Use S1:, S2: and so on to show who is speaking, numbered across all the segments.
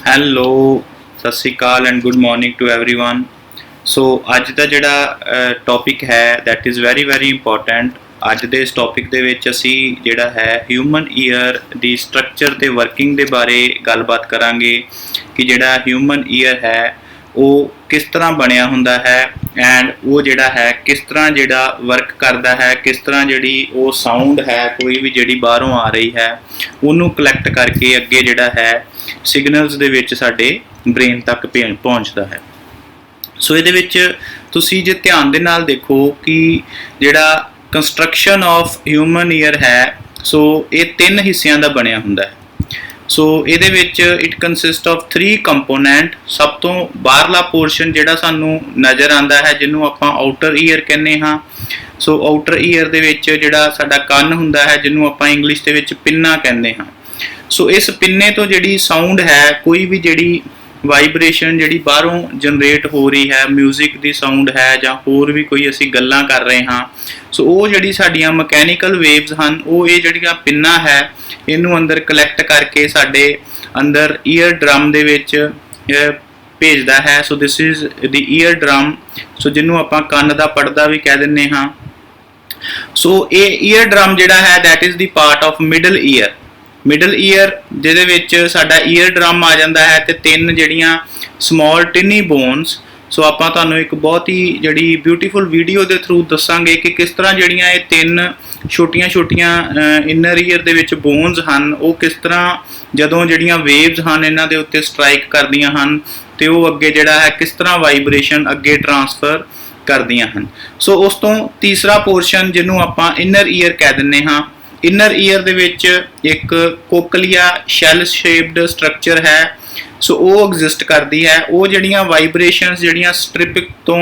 S1: Hello, Sat Sri Akal and good morning to everyone. So ਅੱਜ ਦਾ ਜਿਹੜਾ ਟੌਪਿਕ ਹੈ ਦੈਟ ਇਜ਼ ਵੈਰੀ ਇੰਪੋਰਟੈਂਟ। ਅੱਜ ਦੇ ਇਸ ਟੌਪਿਕ ਦੇ ਵਿੱਚ ਅਸੀਂ ਜਿਹੜਾ ਹੈ ਹਿਊਮਨ ਈਅਰ ਦੀ ਸਟਰਕਚਰ ਤੇ ਵਰਕਿੰਗ ਦੇ ਬਾਰੇ ਗੱਲਬਾਤ ਕਰਾਂਗੇ ਕਿ ਜਿਹੜਾ ਹਿਊਮਨ ਈਅਰ ਹੈ ਉਹ ਕਿਸ ਤਰ੍ਹਾਂ ਬਣਿਆ ਹੁੰਦਾ ਹੈ ਐਂਡ ਉਹ ਜਿਹੜਾ ਹੈ ਕਿਸ ਤਰ੍ਹਾਂ ਜਿਹੜਾ ਵਰਕ ਕਰਦਾ ਹੈ, ਕਿਸ ਤਰ੍ਹਾਂ ਜਿਹੜੀ ਉਹ ਸਾਊਂਡ ਹੈ ਕੋਈ ਵੀ ਜਿਹੜੀ ਬਾਹਰੋਂ ਆ ਰਹੀ ਹੈ ਉਹਨੂੰ ਕਲੈਕਟ ਕਰਕੇ ਅੱਗੇ ਜਿਹੜਾ ਹੈ ਸਿਗਨਲਸ ਦੇ ਵਿੱਚ ਸਾਡੇ ਬ੍ਰੇਨ ਤੱਕ ਪਹੁੰਚਦਾ ਹੈ। ਸੋ ਇਹਦੇ ਵਿੱਚ ਤੁਸੀਂ ਜੇ ਧਿਆਨ ਦੇ ਨਾਲ ਦੇਖੋ ਕਿ ਜਿਹੜਾ ਕੰਸਟਰਕਸ਼ਨ ਆਫ ਹਿਊਮਨ ਈਅਰ ਹੈ ਸੋ ਇਹ 3 ਹਿੱਸਿਆਂ ਦਾ ਬਣਿਆ ਹੁੰਦਾ ਹੈ। ਸੋ ਇਹਦੇ ਵਿੱਚ ਇਟ ਕੰਸਿਸਟ ਆਫ 3 ਕੰਪੋਨੈਂਟ। ਸਭ ਤੋਂ ਬਾਹਰਲਾ ਪੋਰਸ਼ਨ ਜਿਹੜਾ ਸਾਨੂੰ ਨਜ਼ਰ ਆਉਂਦਾ ਹੈ ਜਿਹਨੂੰ ਆਪਾਂ ਆਊਟਰ ਈਅਰ ਕਹਿੰਦੇ ਹਾਂ। ਸੋ ਆਊਟਰ ਈਅਰ ਦੇ ਵਿੱਚ ਜਿਹੜਾ ਸਾਡਾ ਕੰਨ ਹੁੰਦਾ ਹੈ ਜਿਹਨੂੰ ਆਪਾਂ ਇੰਗਲਿਸ਼ ਦੇ ਵਿੱਚ ਪਿੰਨਾ ਕਹਿੰਦੇ ਹਾਂ। ਸੋ ਇਸ ਪਿੰਨੇ ਤੋਂ ਜਿਹੜੀ ਸਾਊਂਡ ਹੈ ਕੋਈ ਵੀ ਜਿਹੜੀ ਵਾਈਬ੍ਰੇਸ਼ਨ ਜਿਹੜੀ ਬਾਹਰੋਂ ਜਨਰੇਟ ਹੋ ਰਹੀ ਹੈ, ਮਿਊਜ਼ਿਕ ਦੀ ਸਾਊਂਡ ਹੈ ਜਾਂ ਹੋਰ ਵੀ ਕੋਈ ਅਸੀਂ ਗੱਲਾਂ ਕਰ ਰਹੇ ਹਾਂ, ਸੋ ਉਹ ਜਿਹੜੀ ਸਾਡੀਆਂ ਮਕੈਨੀਕਲ ਵੇਵਸ ਹਨ ਉਹ ਇਹ ਜਿਹੜੀਆਂ ਪਿੰਨਾ ਹੈ ਇਹਨੂੰ ਅੰਦਰ ਕਲੈਕਟ ਕਰਕੇ ਸਾਡੇ ਅੰਦਰ ਈਅਰ ਡਰਮ ਦੇ ਵਿੱਚ ਭੇਜਦਾ ਹੈ। So this is the eardrum, so ਜਿਹਨੂੰ ਆਪਾਂ ਕੰਨ ਦਾ ਪਰਦਾ ਵੀ ਕਹਿ ਦਿੰਦੇ ਹਾਂ। ਸੋ ਇਹ ਈਅਰ ਡਰਮ ਜਿਹੜਾ ਹੈ that is the part of middle year ਜਿਹਦੇ ਵਿੱਚ ਸਾਡਾ ਈਅਰ ਡਰਮ ਆ ਜਾਂਦਾ ਹੈ ਤੇ 3 ਜਿਹੜੀਆਂ ਸਮਾਲ ਟਿਨੀ ਬੋਨਸ। ਸੋ ਆਪਾਂ ਤੁਹਾਨੂੰ ਇੱਕ ਬਹੁਤ ਹੀ ਜਿਹੜੀ ਬਿਊਟੀਫੁਲ ਵੀਡੀਓ ਦੇ ਥਰੂ ਦੱਸਾਂਗੇ ਕਿ ਕਿਸ ਤਰ੍ਹਾਂ ਜਿਹੜੀਆਂ ਇਹ 3 ਛੋਟੀਆਂ ਇਨਰ ਈਅਰ ਦੇ ਵਿੱਚ ਬੋਨਸ ਹਨ ਉਹ ਕਿਸ ਤਰ੍ਹਾਂ ਜਦੋਂ ਜਿਹੜੀਆਂ ਵੇਵਸ ਹਨ ਇਹਨਾਂ ਦੇ ਉੱਤੇ ਸਟ੍ਰਾਈਕ ਕਰਦੀਆਂ ਹਨ ਤੇ ਉਹ ਅੱਗੇ ਜਿਹੜਾ ਹੈ ਕਿਸ ਤਰ੍ਹਾਂ ਵਾਈਬ੍ਰੇਸ਼ਨ ਅੱਗੇ ਟ੍ਰਾਂਸਫਰ ਕਰਦੀਆਂ ਹਨ। ਸੋ ਉਸ ਤੋਂ ਤੀਸਰਾ ਪੋਰਸ਼ਨ ਜਿਹਨੂੰ ਆਪਾਂ ਇਨਰ ਈਅਰ ਕਹਿ ਦਿੰਦੇ ਹਾਂ। ਇਨਰ ਈਅਰ ਦੇ ਵਿੱਚ ਇੱਕ ਕੋਕਲੀਆ ਸ਼ੈਲ ਸ਼ੇਪਡ ਸਟਰਕਚਰ ਹੈ। ਸੋ ਉਹ ਐਗਜ਼ਿਸਟ ਕਰਦੀ ਹੈ। ਉਹ ਜਿਹੜੀਆਂ ਵਾਈਬ੍ਰੇਸ਼ਨਸ ਜਿਹੜੀਆਂ ਸਟ੍ਰਿਪ ਤੋਂ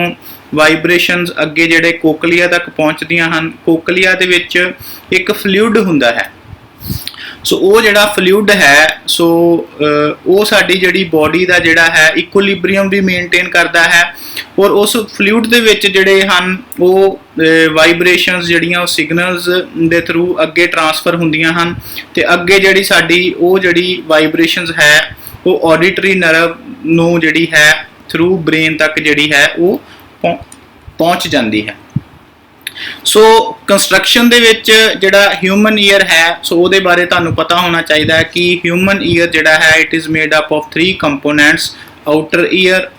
S1: ਵਾਈਬ੍ਰੇਸ਼ਨਸ ਅੱਗੇ ਜਿਹੜੇ ਕੋਕਲੀਆ ਤੱਕ ਪਹੁੰਚਦੀਆਂ ਹਨ, ਕੋਕਲੀਆ ਦੇ ਵਿੱਚ ਇੱਕ ਫਲੂਇਡ ਹੁੰਦਾ ਹੈ। ਸੋ ਉਹ ਜਿਹੜਾ ਫਲੂਇਡ ਹੈ ਸੋ ਉਹ ਸਾਡੀ ਜਿਹੜੀ ਬੋਡੀ ਦਾ ਜਿਹੜਾ ਹੈ ਇਕੁਇਲਿਬਰੀਅਮ ਵੀ ਮੇਨਟੇਨ ਕਰਦਾ ਹੈ ਔਰ ਉਸ ਫਲੂਇਡ ਦੇ ਵਿੱਚ ਜਿਹੜੇ ਹਨ ਉਹ ਵਾਈਬ੍ਰੇਸ਼ਨਸ ਜਿਹੜੀਆਂ ਉਹ ਸਿਗਨਲਸ ਦੇ ਥਰੂ ਅੱਗੇ ਟ੍ਰਾਂਸਫਰ ਹੁੰਦੀਆਂ ਹਨ ਤੇ ਅੱਗੇ ਜਿਹੜੀ ਸਾਡੀ ਉਹ ਜਿਹੜੀ ਵਾਈਬ੍ਰੇਸ਼ਨਸ ਹੈ ਉਹ ਆਡੀਟਰੀ ਨਰਵ ਨੂੰ ਜਿਹੜੀ ਹੈ ਥਰੂ ਬ੍ਰੇਨ ਤੱਕ ਜਿਹੜੀ ਹੈ ਉਹ ਪਹੁੰਚ ਜਾਂਦੀ ਹੈ। ਸੋ ਕੰਸਟਰਕਸ਼ਨ ਦੇ ਵਿੱਚ ਜਿਹੜਾ ਹਿਊਮਨ ਈਅਰ ਹੈ ਸੋ ਉਹਦੇ ਬਾਰੇ ਤੁਹਾਨੂੰ ਪਤਾ ਹੋਣਾ ਚਾਹੀਦਾ ਹੈ ਕਿ ਹਿਊਮਨ ਈਅਰ ਜਿਹੜਾ ਹੈ it is made up of 3 components, outer year,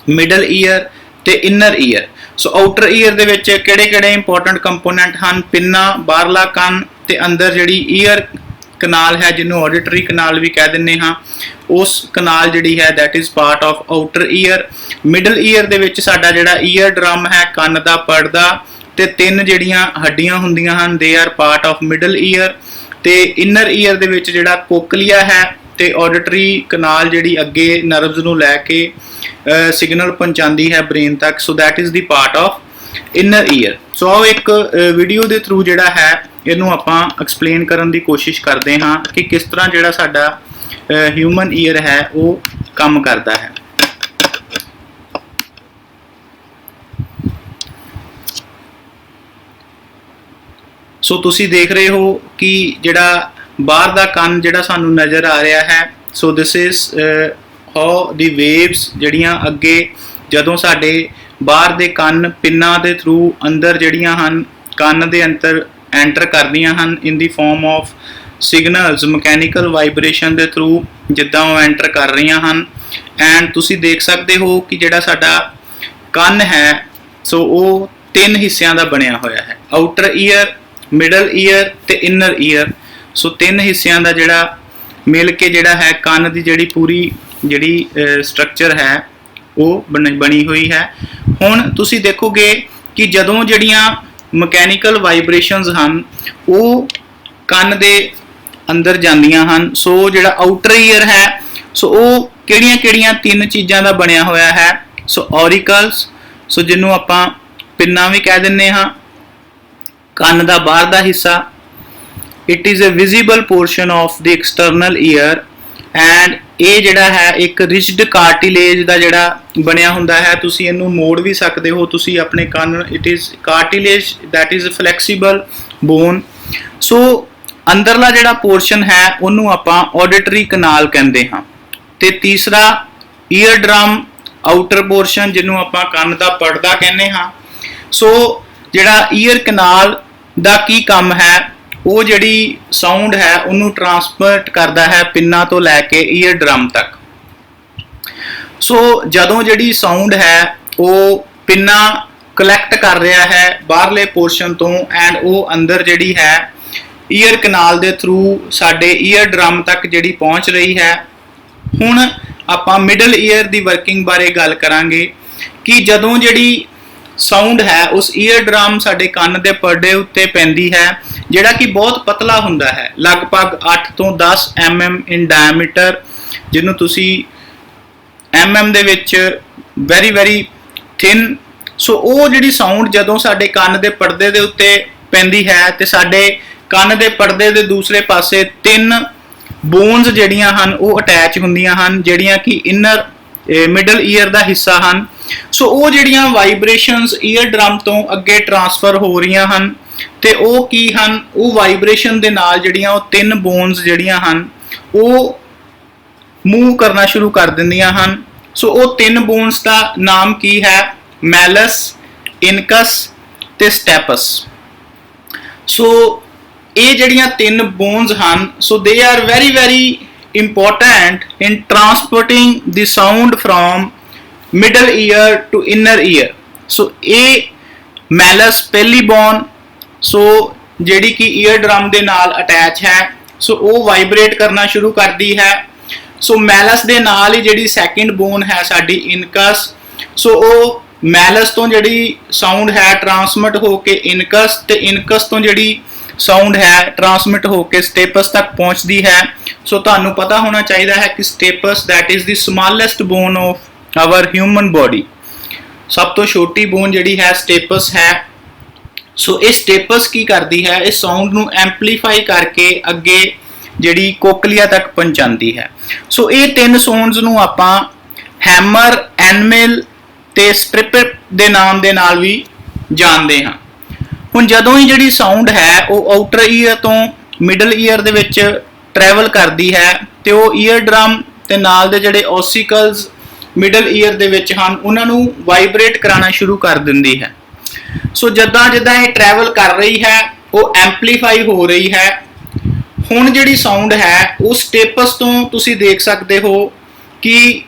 S1: middle year ਤੇ ਇਨਰ ਈਅਰ। ਸੋ ਆਊਟਰ ਈਅਰ ਦੇ ਵਿੱਚ ਕਿਹੜੇ ਇੰਪੋਰਟੈਂਟ ਕੰਪੋਨੈਂਟ ਹਨ? ਪਿੰਨਾ, ਬਾਹਰਲਾ ਕੰਨ ਤੇ ਅੰਦਰ ਜਿਹੜੀ ਈਅਰ ਕਨਾਲ ਹੈ ਜਿਹਨੂੰ ਆਡੀਟਰੀ ਕਨਾਲ ਵੀ ਕਹਿ ਦਿੰਦੇ ਹਾਂ। ਉਸ ਕਨਾਲ ਜਿਹੜੀ ਹੈ that is part of outer year. Middle year ਦੇ ਵਿੱਚ ਸਾਡਾ ਜਿਹੜਾ ਈਅਰ ਡਰਮ ਹੈ, ਕੰਨ ਦਾ ਪਰਦਾ ਤੇ 3 ਜਿਹੜੀਆਂ ਹੱਡੀਆਂ ਹੁੰਦੀਆਂ ਹਨ they are part of middle year. ਤੇ ਇਨਰ ਈਅਰ ਦੇ ਵਿੱਚ ਜਿਹੜਾ ਕੋਕਲੀਆ ਹੈ ਤੇ ਆਡੀਟਰੀ ਕਨਾਲ ਜਿਹੜੀ ਅੱਗੇ ਨਰਵਸ ਨੂੰ ਲੈ ਕੇ ਸਿਗਨਲ ਪਹੁੰਚਾਉਂਦੀ ਹੈ ਬ੍ਰੇਨ ਤੱਕ। So that is the part of inner ear. So ਆਓ ਇੱਕ ਵੀਡੀਓ ਦੇ ਥਰੂ ਜਿਹੜਾ ਹੈ ਇਹਨੂੰ ਆਪਾਂ ਐਕਸਪਲੇਨ ਕਰਨ ਦੀ ਕੋਸ਼ਿਸ਼ ਕਰਦੇ ਹਾਂ ਕਿ ਕਿਸ ਤਰ੍ਹਾਂ ਜਿਹੜਾ ਸਾਡਾ ਹਿਊਮਨ ਈਅਰ ਹੈ ਉਹ ਕੰਮ ਕਰਦਾ ਹੈ। ਸੋ ਤੁਸੀਂ ਦੇਖ ਰਹੇ ਹੋ ਕਿ ਜਿਹੜਾ ਬਾਹਰ ਦਾ ਕੰਨ ਜਿਹੜਾ ਸਾਨੂੰ ਨਜ਼ਰ ਆ ਰਿਹਾ ਹੈ so this is how the waves ਜਿਹੜੀਆਂ ਅੱਗੇ ਜਦੋਂ ਸਾਡੇ ਬਾਹਰ ਦੇ ਕੰਨ ਪਿੰਨਾਂ ਦੇ ਥਰੂ ਅੰਦਰ ਜਿਹੜੀਆਂ ਹਨ ਕੰਨ ਦੇ ਅੰਦਰ ਐਂਟਰ ਕਰਦੀਆਂ ਹਨ ਇਨ ਦੀ farm of signals, mechanical vibration ਦੇ ਥਰੂ ਜਿੱਦਾਂ ਉਹ ਐਂਟਰ ਕਰ ਰਹੀਆਂ ਹਨ। ਐਂਡ ਤੁਸੀਂ ਦੇਖ ਸਕਦੇ ਹੋ ਕਿ ਜਿਹੜਾ ਸਾਡਾ ਕੰਨ ਹੈ ਸੋ ਉਹ 3 ਹਿੱਸਿਆਂ ਦਾ ਬਣਿਆ ਹੋਇਆ ਹੈ, ਆਊਟਰ ਈਅਰ, ਮਿਡਲ ਈਅਰ ਤੇ ਇਨਰ ਈਅਰ। ਸੋ 3 ਹਿੱਸਿਆਂ ਦਾ ਜਿਹੜਾ ਮਿਲ ਕੇ ਜਿਹੜਾ ਹੈ ਕੰਨ ਦੀ ਜਿਹੜੀ ਪੂਰੀ ਜਿਹੜੀ ਸਟਰਕਚਰ ਹੈ ਉਹ ਬਣੀ ਹੋਈ ਹੈ। ਹੁਣ ਤੁਸੀਂ ਦੇਖੋਗੇ ਕਿ ਜਦੋਂ ਜਿਹੜੀਆਂ ਮਕੈਨੀਕਲ ਵਾਈਬ੍ਰੇਸ਼ਨਸ ਹਨ ਉਹ ਕੰਨ ਦੇ ਅੰਦਰ ਜਾਂਦੀਆਂ ਹਨ ਸੋ ਜਿਹੜਾ ਆਊਟਰ ਈਅਰ ਹੈ ਸੋ ਉਹ ਕਿਹੜੀਆਂ 3 ਚੀਜ਼ਾਂ ਦਾ ਬਣਿਆ ਹੋਇਆ ਹੈ। ਸੋ ਔਰੀਕਲਸ, ਸੋ ਜਿਹਨੂੰ ਆਪਾਂ ਪਿੰਨਾ ਵੀ ਕਹਿ ਦਿੰਦੇ ਹਾਂ, ਕੰਨ ਦਾ ਬਾਹਰ ਦਾ ਹਿੱਸਾ। It is a visible portion of the external ear and ਇਹ ਜਿਹੜਾ ਹੈ ਇੱਕ ਰਿਜਡ ਕਾਰਟਿਲੇਜ ਦਾ ਜਿਹੜਾ ਬਣਿਆ ਹੁੰਦਾ ਹੈ। ਤੁਸੀਂ ਇਹਨੂੰ ਮੋੜ ਵੀ ਸਕਦੇ ਹੋ ਤੁਸੀਂ ਆਪਣੇ ਕੰਨ। It is cartilage that is flexible bone. So ਅੰਦਰਲਾ ਜਿਹੜਾ ਪੋਰਸ਼ਨ ਹੈ ਉਹਨੂੰ ਆਪਾਂ ਆਡੀਟਰੀ ਕਨਾਲ ਕਹਿੰਦੇ ਹਾਂ। ਤੇ ਤੀਸਰਾ ਈਅਰ ਡਰਮ ਆਊਟਰ ਪੋਰਸ਼ਨ ਜਿਹਨੂੰ ਆਪਾਂ ਕੰਨ ਦਾ ਪਰਦਾ ਕਹਿੰਦੇ ਹਾਂ। ਸੋ ਜਿਹੜਾ ਈਅਰ ਕਨਾਲ ਦਾ ਕੀ ਕੰਮ ਹੈ, ਉਹ ਜਿਹੜੀ ਸਾਊਂਡ ਹੈ ਉਹਨੂੰ ਟਰਾਂਸਪੋਰਟ ਕਰਦਾ ਹੈ ਪਿੰਨਾਂ ਤੋਂ ਲੈ ਕੇ ਈਅਰ ਡਰਮ ਤੱਕ। ਸੋ ਜਦੋਂ ਜਿਹੜੀ ਸਾਊਂਡ ਹੈ ਉਹ ਪਿੰਨਾ ਕਲੈਕਟ ਕਰ ਰਿਹਾ ਹੈ ਬਾਹਰਲੇ ਪੋਰਸ਼ਨ ਤੋਂ ਐਂਡ ਉਹ ਅੰਦਰ ਜਿਹੜੀ ਹੈ ਈਅਰ ਕਨਾਲ ਦੇ ਥਰੂ ਸਾਡੇ ਈਅਰ ਡਰਮ ਤੱਕ ਜਿਹੜੀ ਪਹੁੰਚ ਰਹੀ ਹੈ। ਹੁਣ ਆਪਾਂ ਮਿਡਲ ਈਅਰ ਦੀ ਵਰਕਿੰਗ ਬਾਰੇ ਗੱਲ ਕਰਾਂਗੇ ਕਿ ਜਦੋਂ ਜਿਹੜੀ ਸਾਊਂਡ ਹੈ ਉਸ ਈਅਰ ਡਰਮ ਸਾਡੇ ਕੰਨ ਦੇ ਪਰਦੇ ਉੱਤੇ ਪੈਂਦੀ ਹੈ, ਜਿਹੜਾ ਕਿ ਬਹੁਤ ਪਤਲਾ ਹੁੰਦਾ ਹੈ, ਲਗਭਗ 8 ਤੋਂ 10 mm ਇਨ ਡਾਇਮੀਟਰ, ਜਿਹਨੂੰ ਤੁਸੀਂ mm ਦੇ ਵਿੱਚ ਵੈਰੀ ਥਿਨ। ਸੋ ਉਹ ਜਿਹੜੀ ਸਾਊਂਡ ਜਦੋਂ ਸਾਡੇ ਕੰਨ ਦੇ ਪਰਦੇ ਦੇ ਉੱਤੇ ਪੈਂਦੀ ਹੈ ਤੇ ਸਾਡੇ ਕੰਨ ਦੇ ਪਰਦੇ ਦੇ ਦੂਸਰੇ ਪਾਸੇ 3 ਬੋਨਸ ਜਿਹੜੀਆਂ ਹਨ ਉਹ ਅਟੈਚ ਹੁੰਦੀਆਂ ਹਨ, ਜਿਹੜੀਆਂ ਕਿ ਇਨਰ ਮਿਡਲ ਈਅਰ ਦਾ ਹਿੱਸਾ ਹਨ। ਸੋ ਉਹ ਜਿਹੜੀਆਂ ਵਾਈਬ੍ਰੇਸ਼ਨਸ ਈਅਰ ਡਰਮ ਤੋਂ ਅੱਗੇ ਟਰਾਂਸਫਰ ਹੋ ਰਹੀਆਂ ਹਨ ਤੇ ਉਹ ਕੀ ਹਨ, ਉਹ ਵਾਈਬ੍ਰੇਸ਼ਨ ਦੇ ਨਾਲ ਜਿਹੜੀਆਂ ਉਹ 3 ਬੋਨਸ ਜਿਹੜੀਆਂ ਹਨ ਉਹ ਮੂਵ ਕਰਨਾ ਸ਼ੁਰੂ ਕਰ ਦਿੰਦੀਆਂ ਹਨ। ਸੋ ਉਹ 3 ਬੋਨਸ ਦਾ ਨਾਮ ਕੀ ਹੈ, ਮੈਲਸ, ਇਨਕਸ ਤੇ ਸਟੈਪਸ। ਸੋ ਇਹ ਜਿਹੜੀਆਂ 3 ਬੋਨਸ ਹਨ, so they are very important in transporting the sound from middle ear to inner ear। so ਇਹ ਮੈਲਸ ਪਹਿਲੀ ਬੋਨ ਸੋ ਜਿਹੜੀ ਕਿ ਈਅਰ ਡਰਮ ਦੇ ਨਾਲ ਅਟੈਚ ਹੈ, ਸੋ ਉਹ ਵਾਈਬ੍ਰੇਟ ਕਰਨਾ ਸ਼ੁਰੂ ਕਰਦੀ ਹੈ। ਸੋ ਮੈਲਸ ਦੇ ਨਾਲ ਹੀ ਜਿਹੜੀ ਸੈਕਿੰਡ ਬੋਨ ਹੈ ਸਾਡੀ ਇਨਕਸ, ਸੋ ਉਹ ਮੈਲਸ ਤੋਂ ਜਿਹੜੀ ਸਾਊਂਡ ਹੈ ਟਰਾਂਸਮਿਟ ਹੋ ਕੇ ਇਨਕਸ, ਤੇ ਇਨਕਸ ਤੋਂ ਜਿਹੜੀ ਸਾਊਂਡ ਹੈ ਟਰਾਂਸਮਿਟ ਹੋ ਕੇ ਸਟੇਪਸ ਤੱਕ ਪਹੁੰਚਦੀ ਹੈ। ਸੋ ਤੁਹਾਨੂੰ ਪਤਾ ਹੋਣਾ ਚਾਹੀਦਾ ਹੈ ਕਿ stapes that is the smallest bone of our human body, ਸਭ ਤੋਂ ਛੋਟੀ ਬੋਨ ਜਿਹੜੀ ਹੈ ਸਟੇਪਸ ਹੈ। ਸੋ ਇਹ ਸਟੇਪਸ ਕੀ ਕਰਦੀ ਹੈ, ਇਹ ਸਾਊਂਡ ਨੂੰ ਐਂਪਲੀਫਾਈ ਕਰਕੇ ਅੱਗੇ ਜਿਹੜੀ ਕੋਕਲੀਆ ਤੱਕ ਪਹੁੰਚਾਉਂਦੀ ਹੈ। ਸੋ ਇਹ 3 ਸਾਊਂਡਸ ਨੂੰ ਆਪਾਂ ਹੈਮਰ, ਐਨਮਿਲ ਤੇ ਸਟ੍ਰਿਪ ਦੇ ਨਾਮ ਦੇ ਨਾਲ ਵੀ ਜਾਣਦੇ ਹਾਂ। ਹੁਣ ਜਦੋਂ ਹੀ ਜਿਹੜੀ ਸਾਊਂਡ ਹੈ ਉਹ ਆਊਟਰ ਈਅਰ ਤੋਂ ਮਿਡਲ ਈਅਰ ਦੇ ਵਿੱਚ ਟਰੈਵਲ ਕਰਦੀ ਹੈ ਤੇ ਉਹ ਈਅਰ ਡਰਮ ਤੇ ਨਾਲ ਦੇ ਜਿਹੜੇ ਓਸੀਕਲਸ ਮਿਡਲ ਈਅਰ ਦੇ ਵਿੱਚ ਹਨ ਉਹਨਾਂ ਨੂੰ ਵਾਈਬ੍ਰੇਟ ਕਰਾਉਣਾ ਸ਼ੁਰੂ ਕਰ ਦਿੰਦੀ ਹੈ। ਸੋ ਜਿੱਦਾਂ ਇਹ ਟਰੈਵਲ ਕਰ ਰਹੀ ਹੈ ਉਹ ਐਂਪਲੀਫਾਈ ਹੋ ਰਹੀ ਹੈ। ਹੁਣ ਜਿਹੜੀ ਸਾਊਂਡ ਹੈ ਉਹ ਸਟੇਪਸ ਤੋਂ ਤੁਸੀਂ ਦੇਖ ਸਕਦੇ ਹੋ ਕਿ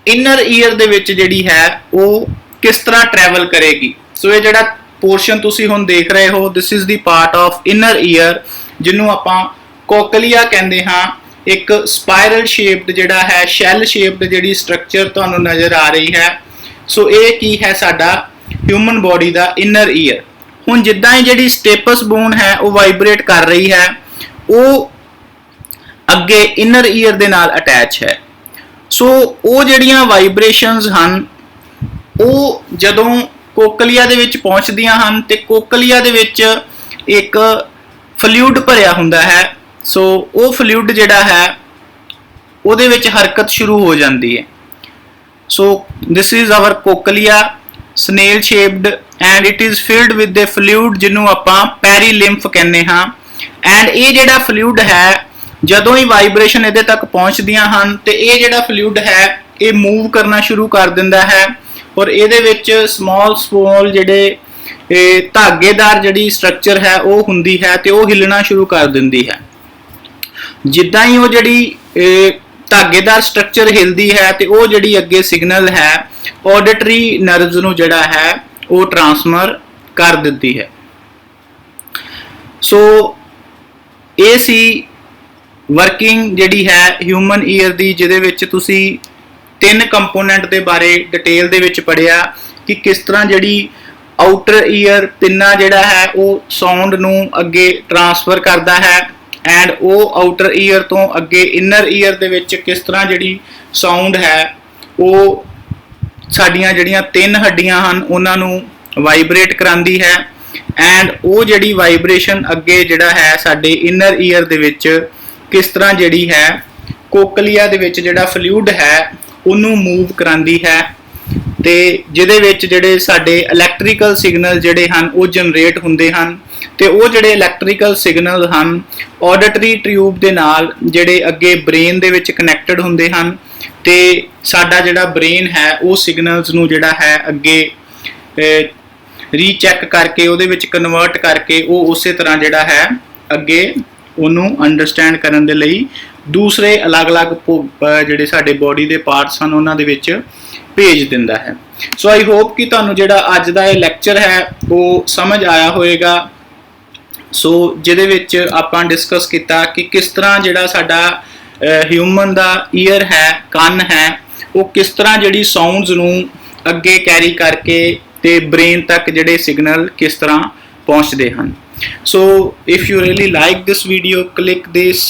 S1: ਇਨਰ ਈਅਰ ਦੇ ਵਿੱਚ ਜਿਹੜੀ ਹੈ ਉਹ ਕਿਸ ਤਰ੍ਹਾਂ ਟਰੈਵਲ ਕਰੇਗੀ। ਸੋ ਇਹ ਜਿਹੜਾ ਪੋਰਸ਼ਨ ਤੁਸੀਂ ਹੁਣ ਦੇਖ ਰਹੇ ਹੋ, ਦਿਸ is the part of inner year, ਜਿਹਨੂੰ ਆਪਾਂ ਕੋਕਲੀਆ ਕਹਿੰਦੇ ਹਾਂ। ਇੱਕ ਸਪਾਇਰਲ ਸ਼ੇਪਡ ਜਿਹੜਾ ਹੈ, ਸ਼ੈਲ ਸ਼ੇਪਡ ਜਿਹੜੀ ਸਟਰਕਚਰ ਤੁਹਾਨੂੰ ਨਜ਼ਰ ਆ ਰਹੀ ਹੈ। ਸੋ ਇਹ ਕੀ ਹੈ, ਸਾਡਾ ਹਿਊਮਨ ਬੋਡੀ ਦਾ ਇਨਰ ਈਅਰ। ਹੁਣ ਜਿੱਦਾਂ ਹੀ ਜਿਹੜੀ ਸਟੇਪਸ ਬੋਨ ਹੈ ਉਹ ਵਾਈਬ੍ਰੇਟ ਕਰ ਰਹੀ ਹੈ, ਉਹ ਅੱਗੇ ਇਨਰ ਈਅਰ ਦੇ ਨਾਲ ਅਟੈਚ ਹੈ। ਸੋ ਉਹ ਜਿਹੜੀਆਂ ਵਾਈਬ੍ਰੇਸ਼ਨਸ ਹਨ ਉਹ ਜਦੋਂ ਕੋਕਲੀਆ ਦੇ ਵਿੱਚ ਪਹੁੰਚਦੀਆਂ ਹਨ ਤੇ ਕੋਕਲੀਆ ਦੇ ਵਿੱਚ ਇੱਕ ਫਲੂਇਡ ਭਰਿਆ ਹੁੰਦਾ ਹੈ। ਸੋ ਉਹ ਫਲੂਇਡ ਜਿਹੜਾ ਹੈ ਉਹਦੇ ਵਿੱਚ ਹਰਕਤ ਸ਼ੁਰੂ ਹੋ ਜਾਂਦੀ ਹੈ। So this is our cochlea, snail shaped and it is filled with the fluid, ਜਿਹਨੂੰ ਆਪਾਂ ਪੈਰੀਲਿੰਫ ਕਹਿੰਦੇ ਹਾਂ। ਐਂਡ ਇਹ ਜਿਹੜਾ ਫਲੂਇਡ ਹੈ ਜਦੋਂ ਹੀ ਵਾਈਬ੍ਰੇਸ਼ਨ ਇਹਦੇ ਤੱਕ ਪਹੁੰਚਦੀਆਂ ਹਨ ਤੇ ਇਹ ਜਿਹੜਾ ਫਲੂਇਡ ਹੈ ਇਹ ਮੂਵ ਕਰਨਾ ਸ਼ੁਰੂ ਕਰ ਦਿੰਦਾ ਹੈ ਔਰ ਇਹਦੇ ਵਿੱਚ ਸਮਾਲ ਜਿਹੜੇ ਧਾਗੇਦਾਰ ਜਿਹੜੀ ਸਟਰਕਚਰ ਹੈ ਉਹ ਹੁੰਦੀ ਹੈ ਤੇ ਉਹ ਹਿੱਲਣਾ ਸ਼ੁਰੂ ਕਰ ਦਿੰਦੀ ਹੈ। ਜਿੱਦਾਂ ਹੀ ਉਹ ਜਿਹੜੀ ਧਾਗੇਦਾਰ ਸਟਰਕਚਰ ਹਿਲਦੀ ਹੈ ਤੇ ਉਹ ਜਿਹੜੀ ਅੱਗੇ ਸਿਗਨਲ ਹੈ ਆਡਿਟਰੀ ਨਰਵਸ ਨੂੰ ਜਿਹੜਾ ਹੈ ਉਹ ਟਰਾਂਸਫਰ ਕਰ ਦਿੰਦੀ ਹੈ। ਸੋ ਇਹ ਸੀ ਵਰਕਿੰਗ ਜਿਹੜੀ ਹੈ ਹਿਊਮਨ ਈਅਰ ਦੀ, ਜਿਹਦੇ ਵਿੱਚ ਤੁਸੀਂ 3 ਕੰਪੋਨੈਂਟ ਦੇ ਬਾਰੇ ਡਿਟੇਲ ਦੇ ਵਿੱਚ ਪੜ੍ਹਿਆ ਕਿ ਕਿਸ ਤਰ੍ਹਾਂ ਜਿਹੜੀ ਆਊਟਰ ਈਅਰ ਪਿੰਨਾ ਜਿਹੜਾ ਹੈ ਉਹ ਸਾਊਂਡ ਨੂੰ ਅੱਗੇ ਟਰਾਂਸਫਰ ਕਰਦਾ ਹੈ ਐਂਡ ਉਹ ਆਊਟਰ ਈਅਰ ਤੋਂ ਅੱਗੇ ਇਨਰ ਈਅਰ ਦੇ ਵਿੱਚ ਕਿਸ ਤਰ੍ਹਾਂ ਜਿਹੜੀ ਸਾਊਂਡ ਹੈ ਉਹ ਸਾਡੀਆਂ ਜਿਹੜੀਆਂ 3 ਹੱਡੀਆਂ ਹਨ ਉਹਨਾਂ ਨੂੰ ਵਾਈਬ੍ਰੇਟ ਕਰਾਉਂਦੀ ਹੈ ਐਂਡ ਉਹ ਜਿਹੜੀ ਵਾਈਬ੍ਰੇਸ਼ਨ ਅੱਗੇ ਜਿਹੜਾ ਹੈ ਸਾਡੇ ਇਨਰ ਈਅਰ ਦੇ ਵਿੱਚ ਕਿਸ ਤਰ੍ਹਾਂ ਜਿਹੜੀ ਹੈ ਕੋਕਲੀਆ ਦੇ ਵਿੱਚ ਜਿਹੜਾ ਫਲੂਇਡ ਹੈ ਉਹਨੂੰ ਮੂਵ ਕਰਾਉਂਦੀ ਹੈ ਤੇ ਜਿਹਦੇ ਵਿੱਚ ਜਿਹੜੇ ਸਾਡੇ ਇਲੈਕਟ੍ਰੀਕਲ ਸਿਗਨਲ ਜਿਹੜੇ ਹਨ ਉਹ ਜਨਰੇਟ ਹੁੰਦੇ ਹਨ ਤੇ ਉਹ ਜਿਹੜੇ ਇਲੈਕਟ੍ਰੀਕਲ ਸਿਗਨਲ ਹਨ ਆਡਿਟਰੀ ਟਿਊਬ ਦੇ ਨਾਲ ਜਿਹੜੇ ਅੱਗੇ ਬ੍ਰੇਨ ਦੇ ਵਿੱਚ ਕਨੈਕਟਡ ਹੁੰਦੇ ਹਨ ਤੇ ਸਾਡਾ ਜਿਹੜਾ ਬ੍ਰੇਨ ਹੈ ਉਹ ਸਿਗਨਲਸ ਨੂੰ ਜਿਹੜਾ ਹੈ ਅੱਗੇ ਰੀਚੈਕ ਕਰਕੇ ਉਹਦੇ ਵਿੱਚ ਕਨਵਰਟ ਕਰਕੇ ਉਹ ਉਸੇ ਤਰ੍ਹਾਂ ਜਿਹੜਾ ਹੈ ਅੱਗੇ ਉਹਨੂੰ ਅੰਡਰਸਟੈਂਡ ਕਰਨ ਦੇ ਲਈ ਦੂਸਰੇ ਅਲੱਗ-ਅਲੱਗ ਜਿਹੜੇ ਸਾਡੇ ਬੋਡੀ ਦੇ ਪਾਰਟਸ ਹਨ ਉਹਨਾਂ ਦੇ ਵਿੱਚ ਭੇਜ ਦਿੰਦਾ ਹੈ। ਸੋ ਆਈ ਹੋਪ ਕਿ ਤੁਹਾਨੂੰ ਜਿਹੜਾ ਅੱਜ ਦਾ ਇਹ ਲੈਕਚਰ ਹੈ ਉਹ ਸਮਝ ਆਇਆ ਹੋਵੇਗਾ। ਸੋ ਜਿਹਦੇ ਵਿੱਚ ਆਪਾਂ ਡਿਸਕਸ ਕੀਤਾ ਕਿ ਕਿਸ ਤਰ੍ਹਾਂ ਜਿਹੜਾ ਸਾਡਾ ਹਿਊਮਨ ਦਾ ਈਅਰ ਹੈ, ਕੰਨ ਹੈ, ਉਹ ਕਿਸ ਤਰ੍ਹਾਂ ਜਿਹੜੀ ਸਾਊਂਡਸ ਨੂੰ ਅੱਗੇ ਕੈਰੀ ਕਰਕੇ ਤੇ ਬ੍ਰੇਨ ਤੱਕ ਜਿਹੜੇ ਸਿਗਨਲ ਕਿਸ ਤਰ੍ਹਾਂ ਪਹੁੰਚਦੇ ਹਨ। So if you really like this video, click this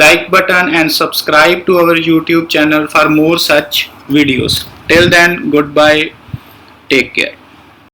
S1: like button and subscribe to our YouTube channel for more such videos. Till then, goodbye, take care.